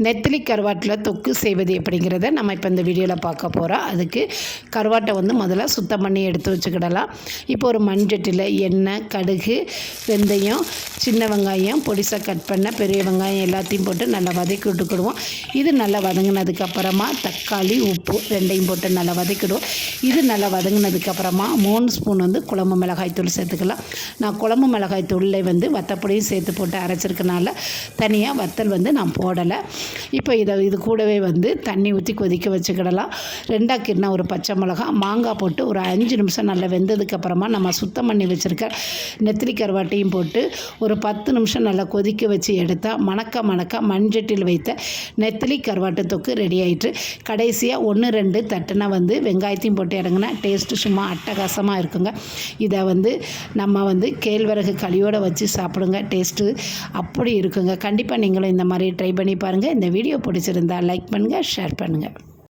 நெத்திலி கருவாட்டில் தொக்கு செய்வது எப்படிங்கிறத நம்ம இப்போ இந்த வீடியோவில் பார்க்க போகிறோம். அதுக்கு கருவாட்டை முதல்ல சுத்தம் பண்ணி எடுத்து வச்சுக்கிடலாம். இப்போ ஒரு மண்சட்டியில் எண்ணெய், கடுகு, வெந்தயம், சின்ன வெங்காயம், பொடிசாக கட் பண்ண பெரிய வெங்காயம் எல்லாத்தையும் போட்டு நல்லா வதக்கி விட்டுக்கிடுவோம். இது நல்லா வதங்கினதுக்கப்புறமா தக்காளி, உப்பு ரெண்டையும் போட்டு நல்லா வதக்கிடுவோம். இது நல்லா வதங்கினதுக்கப்புறமா 3 ஸ்பூன் குழம்பு மிளகாய் தூள் சேர்த்துக்கலாம். நான் குழம்பு மிளகாய் தூளில் வத்தப்பொடியும் சேர்த்து போட்டு அரைச்சிருக்கனால தனியாக வத்தல் நான் போடலை. இப்போ இது கூடவே தண்ணி ஊற்றி கொதிக்க வச்சுக்கிடலாம். 2 கிண்ண ஒரு பச்சை மிளகா, மாங்காய் போட்டு ஒரு 5 நிமிஷம் நல்லா வெந்ததுக்கப்புறமா நம்ம சுத்தம் பண்ணி வச்சுருக்க நெத்திலி கருவாட்டையும் போட்டு ஒரு 10 நிமிஷம் நல்லா கொதிக்க வச்சு எடுத்தால் மணக்க மண்சட்டியில் வைத்த நெத்திலி கருவாட்டு தொக்கு ரெடி ஆகிட்டு, கடைசியாக 1-2 தட்டுனா வெங்காயத்தையும் போட்டு இறங்கினா டேஸ்ட்டு சும்மா அட்டகாசமாக இருக்குங்க. இதை நம்ம கேழ்வரகு களியோடு வச்சு சாப்பிடுங்க. டேஸ்ட்டு அப்படி இருக்குங்க. கண்டிப்பாக நீங்களும் இந்த மாதிரி ட்ரை பண்ணி பாருங்கள். இந்த வீடியோ பிடிச்சிருந்தா லைக் பண்ணுங்கள், ஷேர் பண்ணுங்கள்.